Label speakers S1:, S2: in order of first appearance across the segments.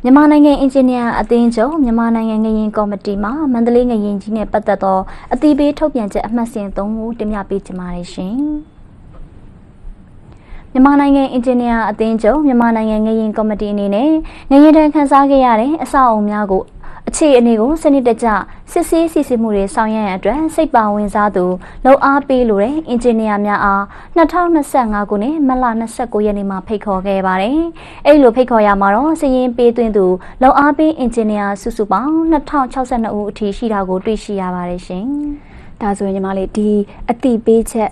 S1: မြန်မာနိုင်ငံအင်ဂျင်နီယာအသင်းချုပ်မြန်မာနိုင်ငံငရင်ကော်မတီမှမန္တလေးငရင်ကြီးနဲ့ပတ်သက်သောအသိပေးထုတ်ပြန်ချက်အမှတ်စဉ်3ကိုတင်ပြပေးကြပါရရှင်။မြန်မာနိုင်ငံအင်ဂျင်နီယာအသင်းချုပ်မြန်မာနိုင်ငံငရင်ကော်မတီအနေနဲ့ငရင်တန်းခန်းစားခဲ့ရတဲ့အဆောက်အအုံများကိုအခြေအနေကိုစနစ်တကျစစ်ဆေးစီစစ်မှုတွေဆောင်ရွက်ရန်အတွက်စိတ်ပါဝင်စားသူလှုပ်အားပေးလိုတဲ့အင်ဂျင်နီယာများအား2025ခုနှစ်မတ်လ29ရက်နေ့မှာဖိတ်ခေါ်ခဲ့ပါတယ်။အဲဒီလိုဖိတ်ခေါ်ရမှာတော့စည်ရင်ပေးသွင်းသူလှုပ်အားပေးအင်ဂျင်နီယာစုစုပေါင်း2062ဦးအထိရှိတာကိုတွေ့ရှိရပါတယ်ရှင်။ဒါဆိုရင်ညီမလေးဒီအတိပေးချက်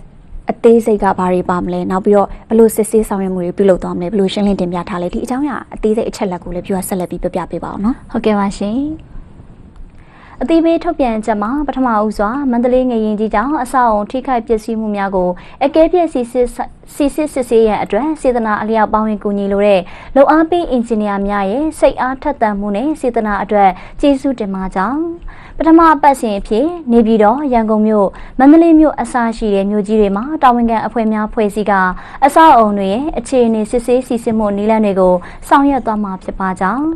S1: အသေးစိတ်ကဘာတွေပါမလဲနောက်ပြီးတော့ဘယ်လိုစစ်ဆေးဆောင်ရွက်မှုတွေပြုလုပ်သွားမလဲဘယ်လိုရှင်းလင်းတင်ပြထားလဲဒီအကြောင်းအရာအသေးစိတ်အချက်လက်ကိုလည်းပြောဆက်လက်ပြီးပြပြပေးပါအောင်နော်ဟုတ်ကဲ့ပါရှင်အသိပေးထုတ်ပြန်ချက်မှာပထမဦးစွာမန္တလေးငရင်ကြီးကြောင့်အဆောက်အုံထိခိုက်ပျက်စီးမှုများကိုအကဲဖြတ်စစ်ဆေးရန်အတွက်စေတနာအလျောက်ပါဝင်ကူညီလိုတဲ့လုံအားပေးအင်ဂျင်နီယာများရဲ့စိတ်အားထက်သန်မှုနဲ့စေတနာအတွက်ကျေးဇူးတင်ပါကြောင်းပထမအပတ်စဉ်အဖြစ်နေပြည်တော်ရန်ကုန်မြို့မန္တလေးမြို့အစရှိတဲ့မြို့ကြီးတွေမှာတာဝန်ခံအဖွဲ့များဖွဲ့စည်းကအဆောက်အုံတွေရဲ့အခြေအနေစစ်ဆေးစီစစ်မှုနည်းလမ်းတွေကိုဆောင်ရွက်သွားမှာဖြစ်ပါကြောင်း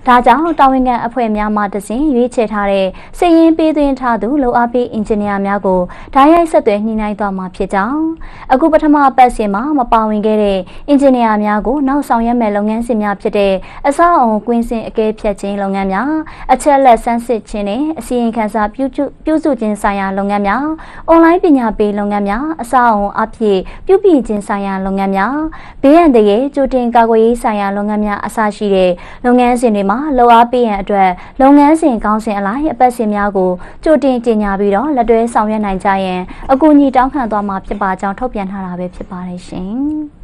S1: ဒါကြောင့်တာဝန်ခံအဖွဲ့များမှတစဉ်ရွေးချယ်ထားတဲ့စည်ရင်းပေးသွင်းထားသူလုံအားပေးအင်ဂျင်နီယာများကိုဓာတ်ရိုက်ဆက်သွယ်ညှိနှိုင်းသွားမှာဖြစ်ကြောင်းအခုပထမအပတ်စဉ်မှာမပါဝင်ခဲ့တဲ့အင်ဂျင်နီယာများကိုနောက်ဆောင်ရွက်မဲ့လုပ်ငန်းစဉ်များဖြစ်တဲ့အဆောက်အုံကွင်းစင်အကဲဖြတ်ခြင်းလုပ်ငန်းများအချက်လက်ဆန်းစစ်ခြင်းနဲ့အစီရင်ခံစာပြုစုခြင်းဆိုင်ရာလုပ်ငန်းများအွန်လိုင်းပညာပေးလုပ်ငန်းများအဆောက်အုံအဖြစ်ပြုပြင်ခြင်းဆိုင်ရာလုပ်ငန်းများဘေးရန်တရေကြိုတင်ကာကွယ်ရေးဆိုင်ရာလုပ်ငန်းများအစရှိတဲ့လုပ်ငန်းစဉ်တွေမှာလှုပ်အားပေးရန်အတွက်လုပ်ငန်းစဉ်ကောင်းစဉ်အလိုက်အပတ်စဉ်များကိုကြိုတင်ကြေညာပြီးတော့လက်တွဲဆောင်ရွက်နိုင်ကြရန်အကူအညီတောင်းခံသွားမှာဖြစ်ပါကြောင်းထုတ်ပြန်ထားတာပဲဖြစ်ပါတယ်ရှင်